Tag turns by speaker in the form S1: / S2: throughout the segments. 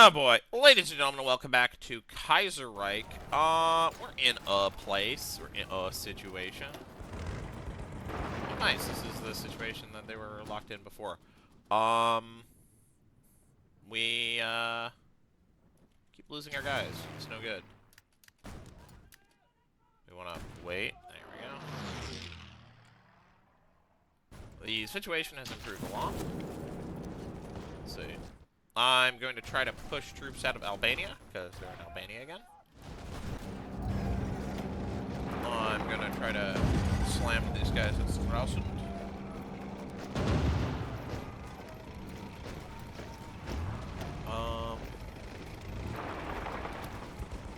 S1: Oh boy, ladies and gentlemen, welcome back to Kaiserreich. We're in a place, we're in a situation. Oh, nice, this is the situation that they were locked in before. We, keep losing our guys. It's no good. We wanna wait. There we go. The situation has improved a lot. Let's see. I'm going to try to push troops out of Albania, because they're in Albania again. I'm going to try to slam these guys at Stralsund.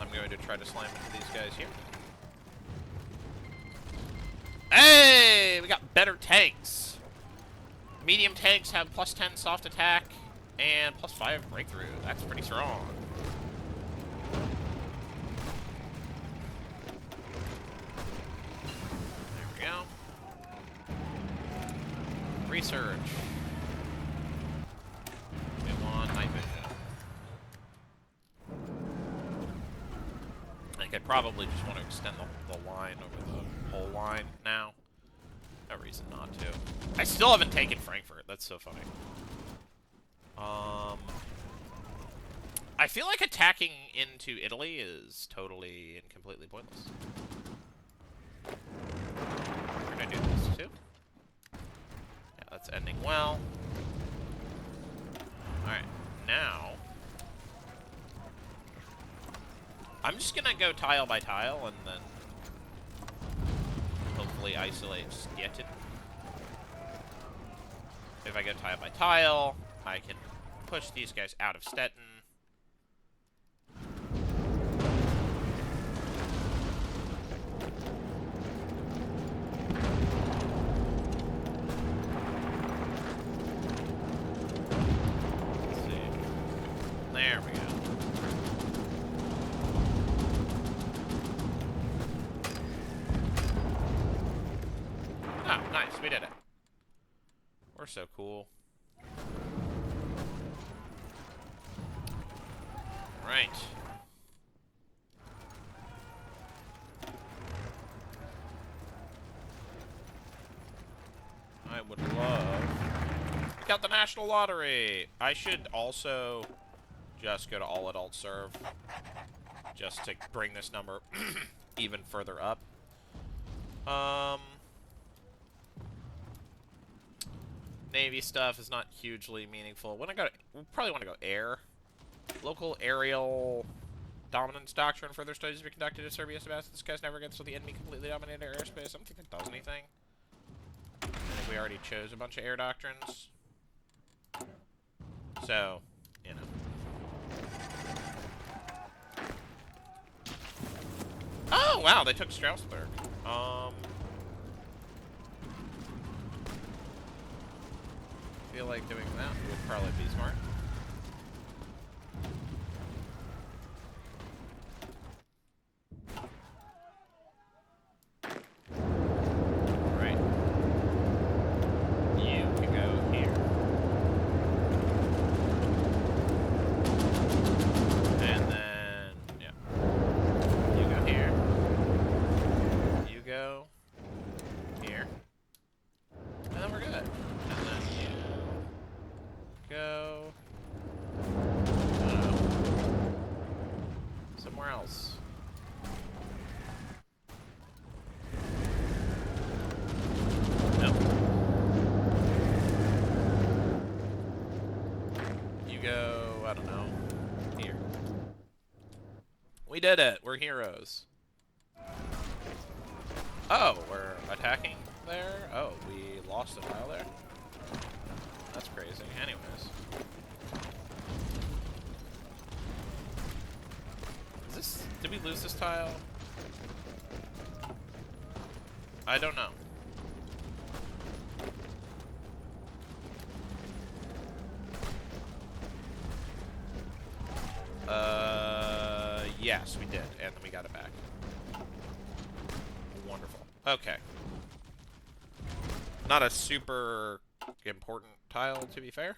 S1: I'm going to try to slam into these guys here. Hey! We got better tanks! Medium tanks have +10 soft attack and +5 breakthrough. That's pretty strong. There we go. Research. We want night vision. I think I probably just want to extend the line over the whole line now. No reason not to. I still haven't taken Frankfurt. That's so funny. I feel like attacking into Italy is totally and completely pointless. We're gonna do this too. Yeah, that's ending well. Alright, now I'm just gonna go tile by tile and then hopefully isolate Stettin. If I go tile by tile, I can push these guys out of Stettin. Let's see. There we go. Ah, nice, we did it. We're so cool. Right. I would love... We got the National Lottery! I should also just go to all adult serve. Just to bring this number even further up. Navy stuff is not hugely meaningful. We'll probably want to go air. Local aerial dominance doctrine. Further studies be conducted in Serbia. Sebastian, this guy's never gets to the enemy completely dominated air airspace. I don't think that does anything. I think we already chose a bunch of air doctrines. So, you know. Oh, wow, they took Strasbourg. I feel like doing that would probably be smart. Right. You can go here. And then, yeah. You go here. You go here. And then we're good. And then you go somewhere else. Nope. You go, I don't know, here. We did it. We're heroes. Oh, we're attacking there? Oh, we lost a tile there? That's crazy. Anyways. Is this... Did we lose this tile? I don't know. Yes, we did. And then we got it back. Wonderful. Okay. Not a super important tile, to be fair.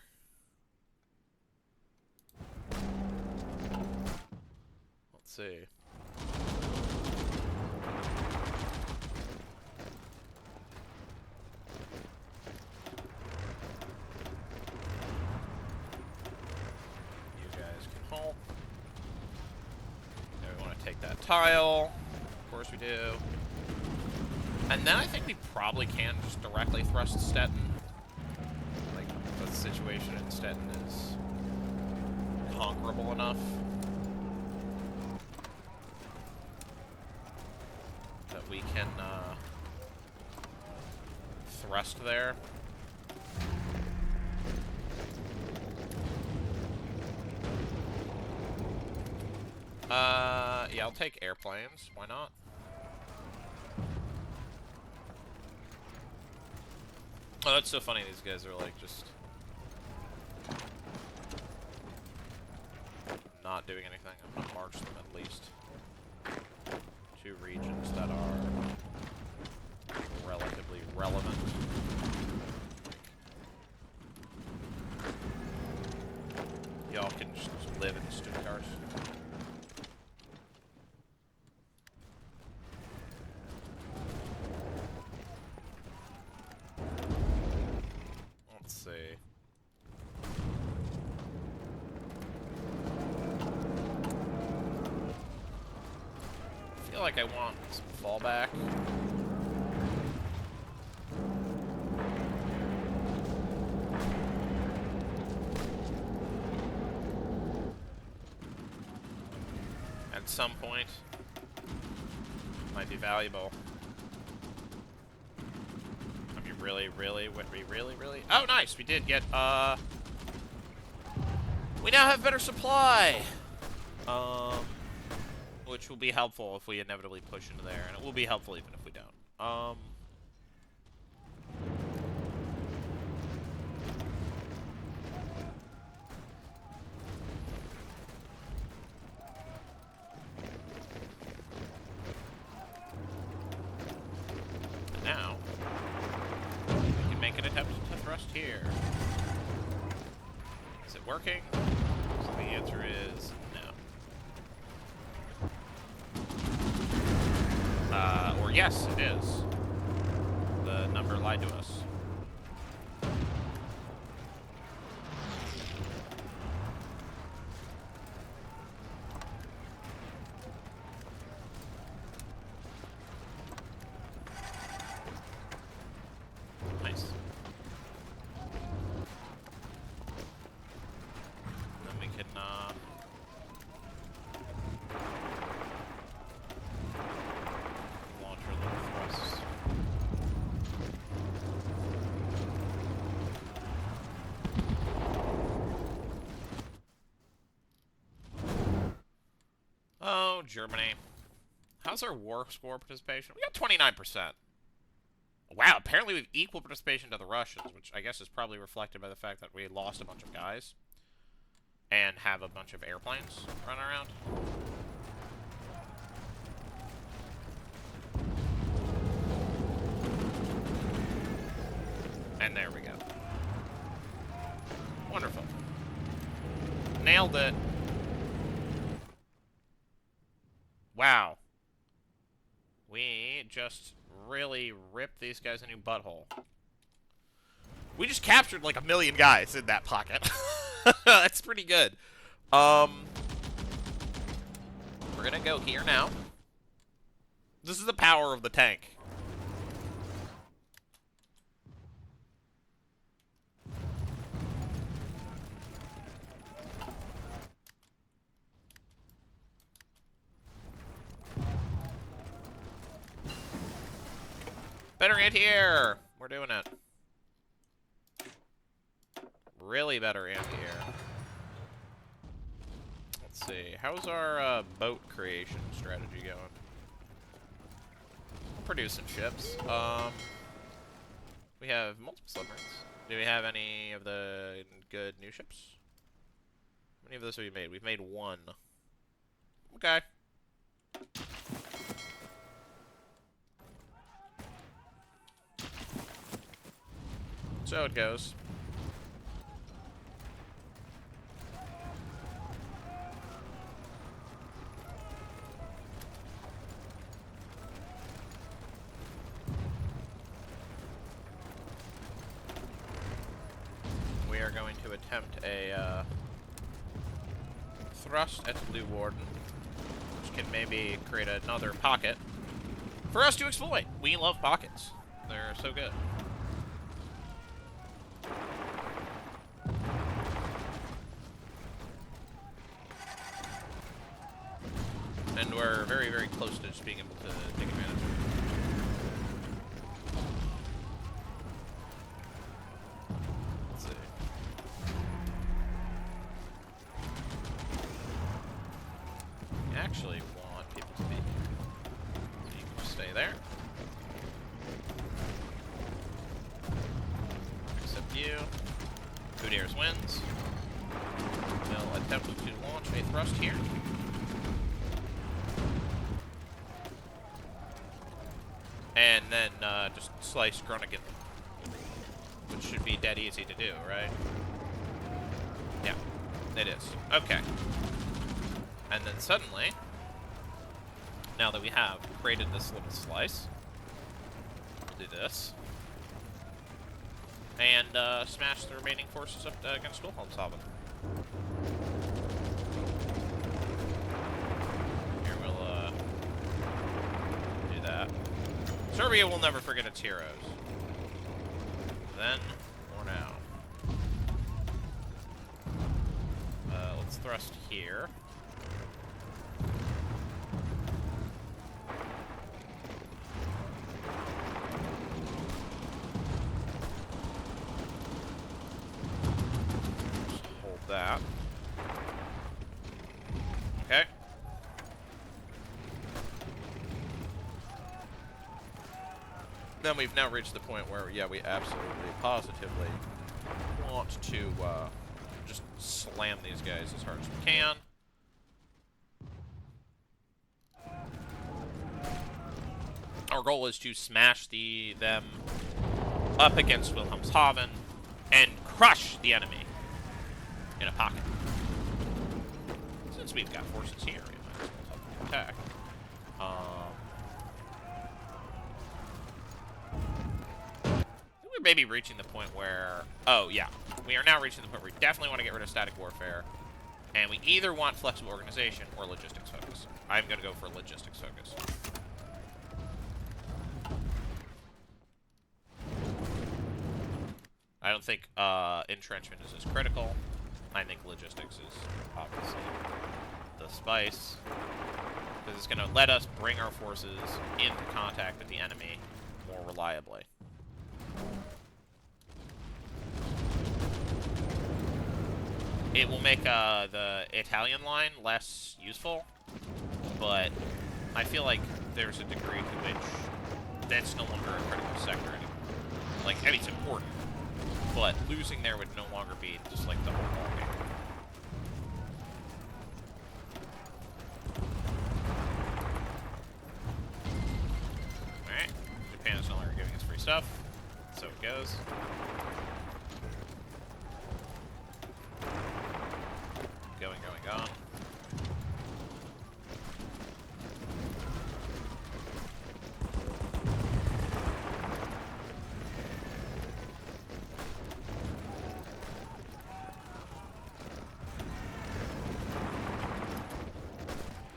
S1: Let's see. You guys can halt. Now we want to take that tile. Of course we do. And then I think we probably can just directly thrust Stettin. Like, the situation in Stettin is conquerable enough that we can thrust there. Yeah, I'll take airplanes. Why not? Oh, that's so funny. These guys are like just not doing anything. I'm gonna march them at least. 2 regions that are relatively relevant. Y'all can just live in Stuttgart. Let's see. I feel like I want some fallback. At some point, might be valuable. I mean, really, would we really? Oh, nice! We did get, we now have better supply! Which will be helpful if we inevitably push into there, and it will be helpful even if we don't. And now, we can make an attempt to thrust here. Is it working? So the answer is no. Or yes, it is. The number lied to us. Nice. Then we can, launch our little thrusts. Oh, Germany. How's our war score participation? We got 29%. Wow, apparently we have equal participation to the Russians, which I guess is probably reflected by the fact that we lost a bunch of guys. And have a bunch of airplanes running around. And there we go. Wonderful. Nailed it. Wow. We just really ripped these guys a new butthole. We just captured like 1 million guys in that pocket. That's pretty good. We're gonna go here now. This is the power of the tank. Better anti-air! We're doing it. Really better anti-air. Let's see. How's our boat creation strategy going? We're producing ships. We have multiple submarines. Do we have any of the good new ships? How many of those have we made? We've made 1. Okay. So it goes. attempt a thrust at Blue Warden, which can maybe create another pocket for us to exploit. We love pockets. They're so good. And we're very, very close to just being able to take advantage of it. Let's see. We actually want people to be here. So you can just stay there. Except you. Kudirs wins. They'll attempt to launch a thrust here. And then just slice Groningen, which should be dead easy to do, right? Yeah, it is. Okay. And then suddenly, now that we have created this little slice, we'll do this. And smash the remaining forces up against Wilhelmshaven. Here we'll do that. Serbia will never forget its heroes. Then, or now. Let's thrust here. Just hold that. Okay. Then we've now reached the point where, yeah, we absolutely, positively want to just slam these guys as hard as we can. Our goal is to smash them up against Wilhelmshaven and crush the enemy in a pocket. Since we've got forces here, we might as well help them attack. We're maybe reaching the point where... Oh, yeah. We are now reaching the point where we definitely want to get rid of static warfare. And we either want flexible organization or logistics focus. I'm going to go for logistics focus. I don't think entrenchment is as critical. I think logistics is obviously the spice. Because it's going to let us bring our forces into contact with the enemy more reliably. It will make the Italian line less useful, but I feel like there's a degree to which that's no longer a critical sector anymore. Like, I mean, it's important, but losing there would no longer be just like the whole ballgame. Alright, Japan is no longer giving us free stuff, so it goes. Going.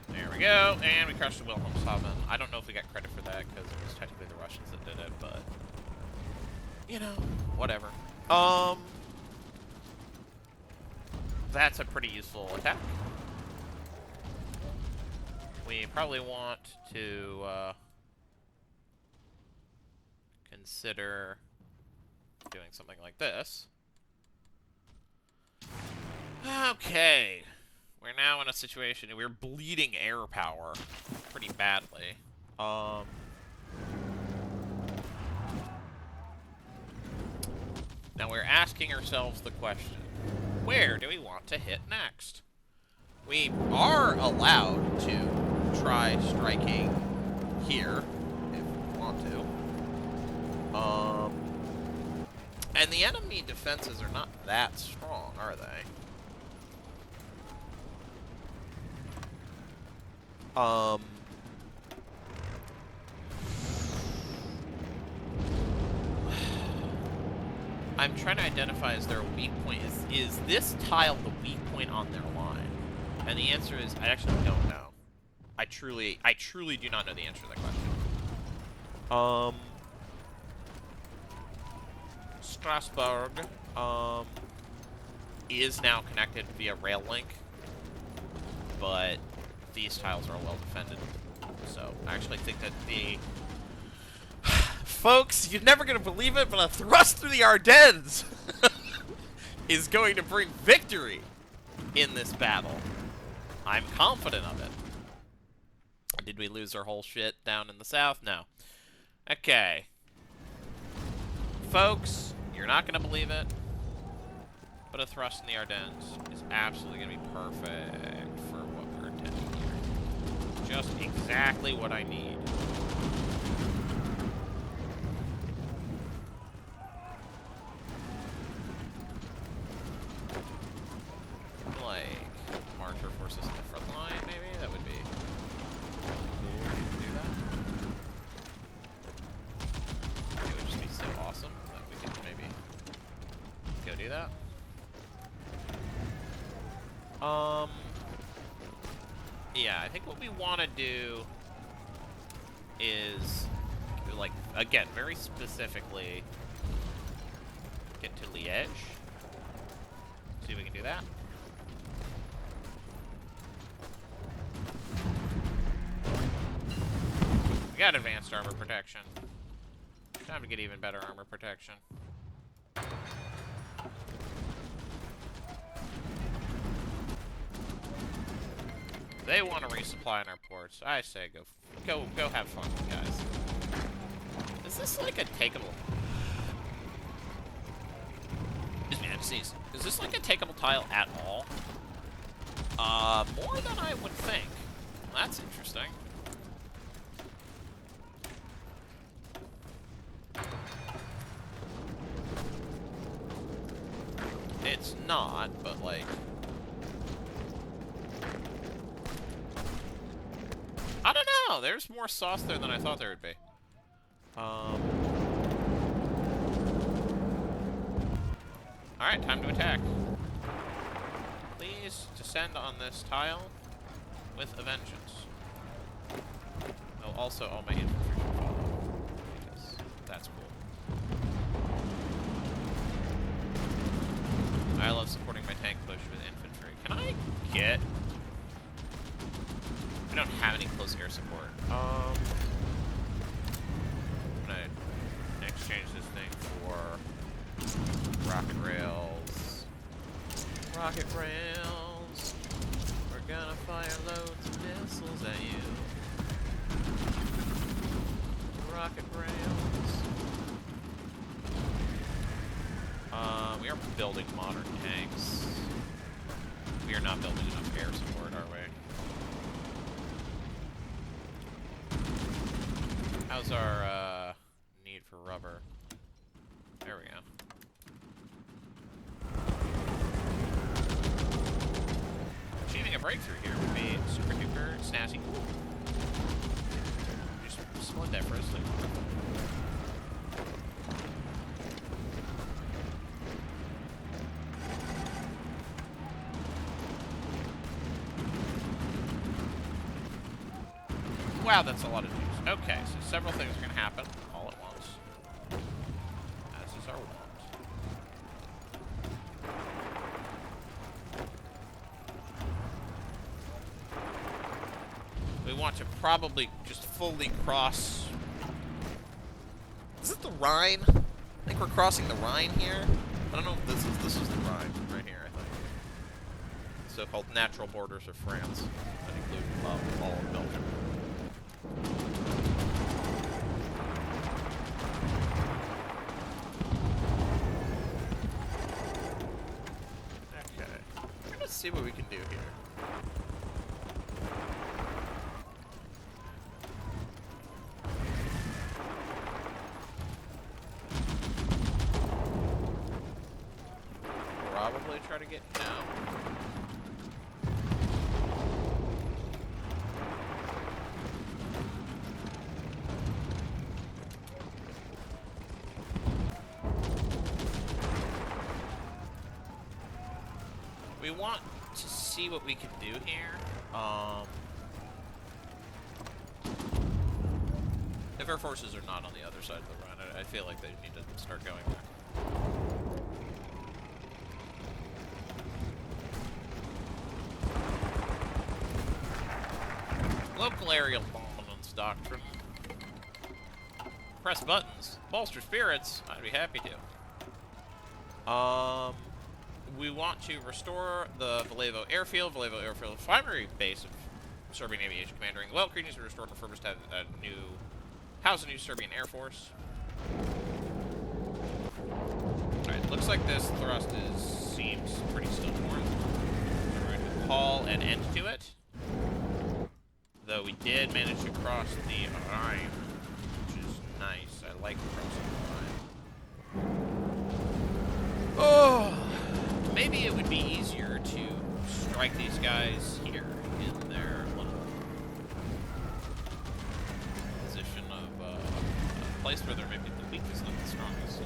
S1: There we go, and we crushed the Wilhelmshaven. I don't know if we got credit for that, because it was technically the Russians that did it, but... You know, whatever. That's a pretty useful attack. We probably want to consider doing something like this. Okay. We're now in a situation, we're bleeding air power pretty badly. Now we're asking ourselves the question, where do we want to hit next? We are allowed to try striking here, if we want to. And the enemy defenses are not that strong, are they? I'm trying to identify, is there a weak point? Is this tile the weak point on their line? And the answer is, I actually don't know. I truly do not know the answer to that question. Strasbourg, is now connected via rail link, but these tiles are well defended. So I actually think that the folks, you're never gonna believe it, but a thrust through the Ardennes is going to bring victory in this battle. I'm confident of it. Did we lose our whole shit down in the south? No. Okay. Folks, you're not gonna believe it, but a thrust in the Ardennes is absolutely gonna be perfect for what we're intending here. Just exactly what I need. Like, march our forces in the front line, maybe? That would be cool to do that. It would just be so awesome that we could maybe go do that. Yeah, I think what we want to do is, like, again, very specifically get to Liège. See if we can do that. We got advanced armor protection. Time to get even better armor protection. They want to resupply in our ports. I say go have fun, guys. Is this like a takeable? Excuse me, MCs. Is this like a takeable tile at all? More than I would think. Well, that's interesting. It's not, but like, I don't know. There's more sauce there than I thought there would be. Alright, time to attack. Please descend on this tile with a vengeance. Oh, also all my infantry should follow, because that's cool. I love supporting my tank push with infantry. Can I get... We don't have any close air support. I'm gonna exchange this thing for rocket rails. Rocket rails. We're gonna fire loads of missiles at you. Rocket rails. We are building modern tanks. We are not building enough air support, are we? How's our need for rubber? There we go. Achieving a breakthrough here would be super duper snazzy cool. Just split that for a second. Wow, that's a lot of juice. Okay, so several things are going to happen all at once. As is our wont. We want to probably just fully cross... Is it the Rhine? I think we're crossing the Rhine here. I don't know if this is the Rhine right here, I think. So-called natural borders of France that include all of Belgium. Okay. Let's see what we can do here. Probably try to get down. want to see what we can do here. If our forces are not on the other side of the Rhine, I feel like they need to start going there. Local aerial dominance doctrine. Press buttons. Bolster spirits. I'd be happy to. We want to restore the Vallejo airfield. Vallejo airfield, primary base of Serbian aviation command during the Weltkrieg, needs to be restored and refurbished to house a new Serbian air force. Alright, looks like this thrust seems pretty stillborn. We're going to call an end to it. Though we did manage to cross the Rhine, which is nice. I like crossing the Rhine. Oh, maybe it would be easier to strike these guys here in their little position of a place where they're maybe the weakest, not the strongest.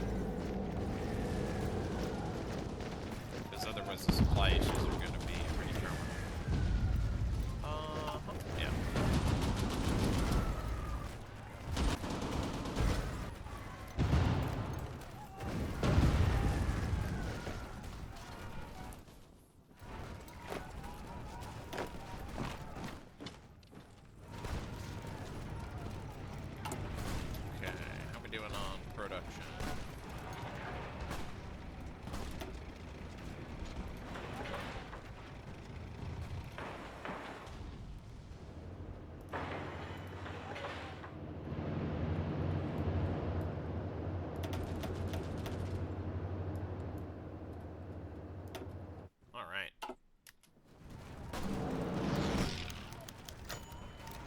S1: Because otherwise the supply issues are going to be pretty terminal. Yeah.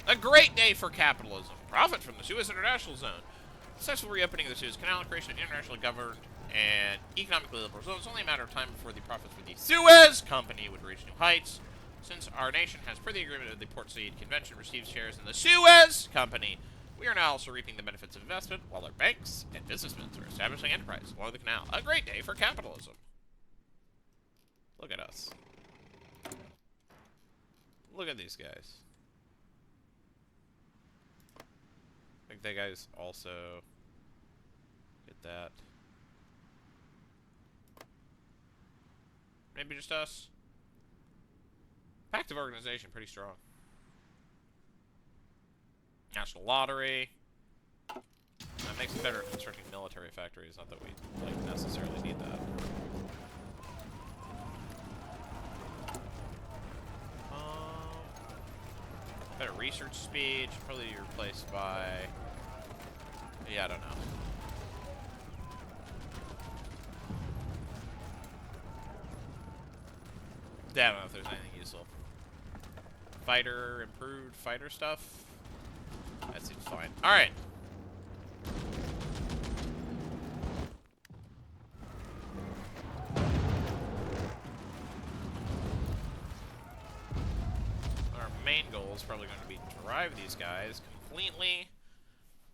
S1: A great day for capitalism. Profit from the Suez International Zone. Successful reopening of the Suez Canal, creation of internationally governed and economically liberal zones. Only a matter of time before the profits for the Suez Company would reach new heights. Since our nation has, per the agreement of the Port Said Convention, received shares in the Suez Company, we are now also reaping the benefits of investment, while our banks and businessmen are establishing enterprise along the canal. A great day for capitalism. Look at us. Look at these guys. I think they guys also get that. Maybe just us. Active organization, pretty strong. National lottery. That makes it better at constructing military factories. Not that we necessarily need that. Better research speed, should probably be replaced by... Yeah, I don't know. Yeah, I don't know if there's anything useful. Fighter, improved fighter stuff? That seems fine. Alright. Main goal is probably going to be to drive these guys completely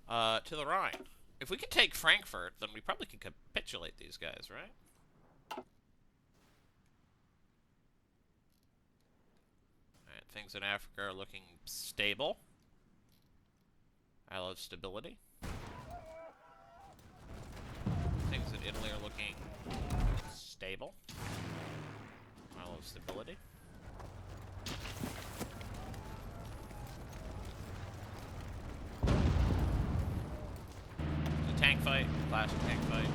S1: to the Rhine. If we can take Frankfurt, then we probably can capitulate these guys, right? Alright, things in Africa are looking stable. I love stability. Things in Italy are looking stable. I love stability. Tank fight, classic tank fight.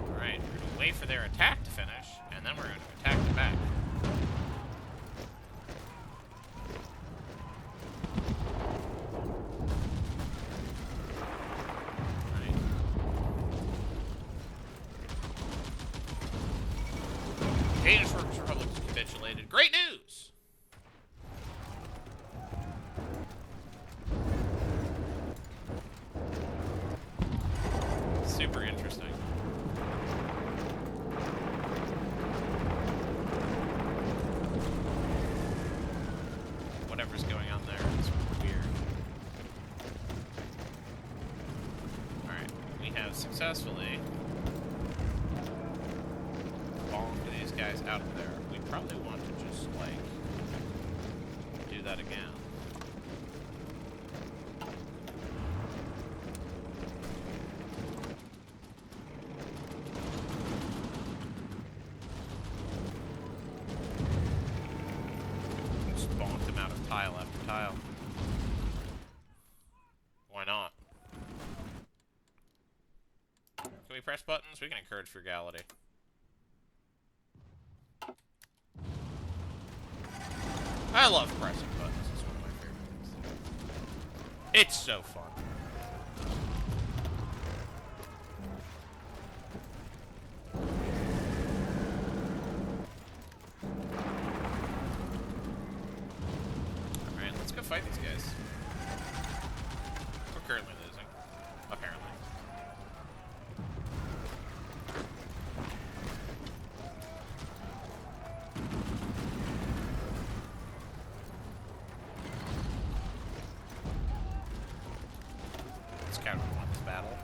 S1: Alright, we're going to wait for their attack to finish, and then we're going to attack them back. Alright. Danish Workers' Republic is capitulated. Great news! Super interesting. Whatever's going on there is weird. have successfully bombed these guys out of there. We probably want to just, like, do that again. Just bonk them out of tile after tile. Why not? Can we press buttons? We can encourage frugality. I love pressing buttons. It's one of my favorite things. It's so fun. Alright, let's go fight these guys. We're currently losing. Apparently. Let's kind of won this battle.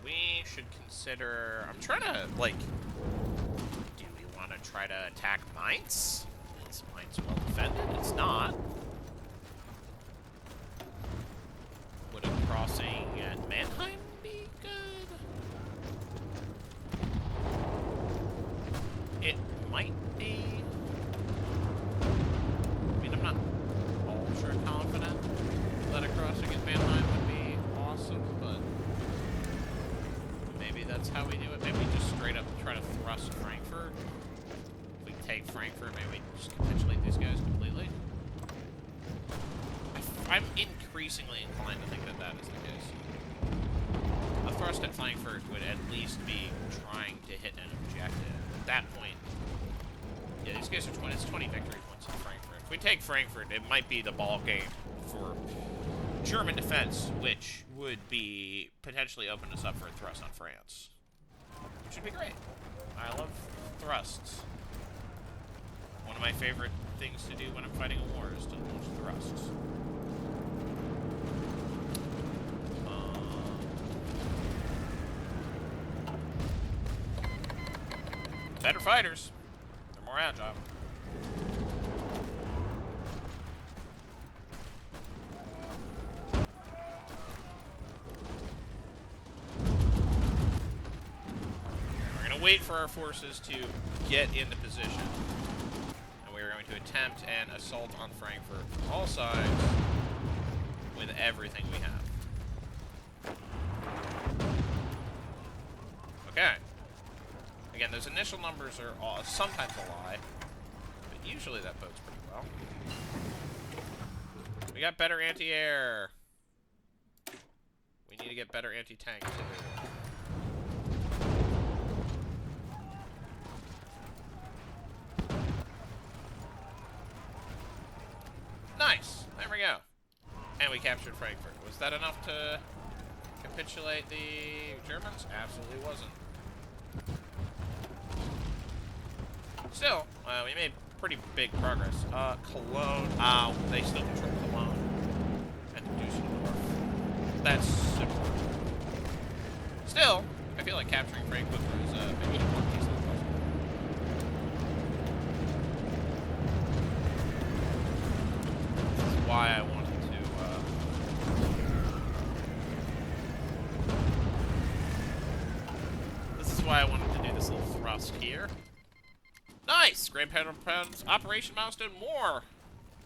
S1: We should consider... I'm trying to, like... Do we want to try to attack Mainz? Is Mainz well defended? It's not. Would a crossing at Mannheim be good? It might be. I mean, I'm not ultra confident that a crossing at Mannheim would be awesome, but maybe that's how we do it. Maybe we just straight up try to thrust Frankfurt. If we take Frankfurt, maybe we just capitulate these guys completely. I'm increasingly inclined to think that that is the case. A thrust at Frankfurt would at least be trying to hit an objective. At that point, yeah, these guys are 20. It's 20 victory points in Frankfurt. If we take Frankfurt, it might be the ball game for German defense, which would be potentially open us up for a thrust on France, which would be great. I love thrusts. One of my favorite things to do when I'm fighting a war is to launch thrusts. Better fighters. They're more agile. We're going to wait for our forces to get into position. And we're going to attempt an assault on Frankfurt from all sides with everything we have. Okay. Again, those initial numbers are sometimes a lie, but usually that bodes pretty well. We got better anti-air. We need to get better anti-tank, too. Nice! There we go. And we captured Frankfurt. Was that enough to capitulate the Germans? Absolutely wasn't. Still, we made pretty big progress. Cologne. They still control Cologne. And Dusseldorf. That's super. Still, I feel like capturing Frankfurt was maybe a more piece of the puzzle. This is why I wanted to, This is why I wanted to do this little thrust here. Nice! Grand Pound's Operation Milestone, more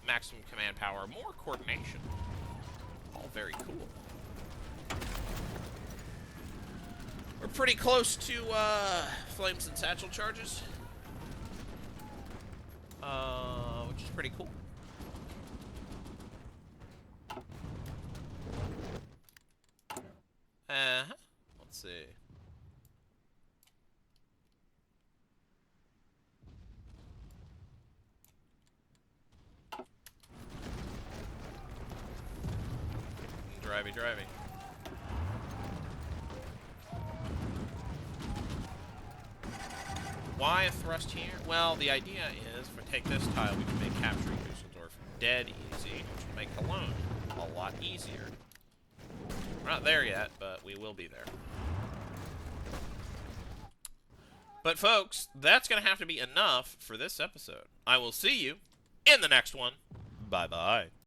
S1: maximum command power, more coordination. All very cool. We're pretty close to, Flames and Satchel charges. Which is pretty cool. Let's see. Drivey. Why a thrust here? Well, the idea is, if we take this tile, we can make capturing Dusseldorf dead easy, which will make lot easier. We're not there yet, but we will be there. But folks, that's going to have to be enough for this episode. I will see you in the next one. Bye-bye.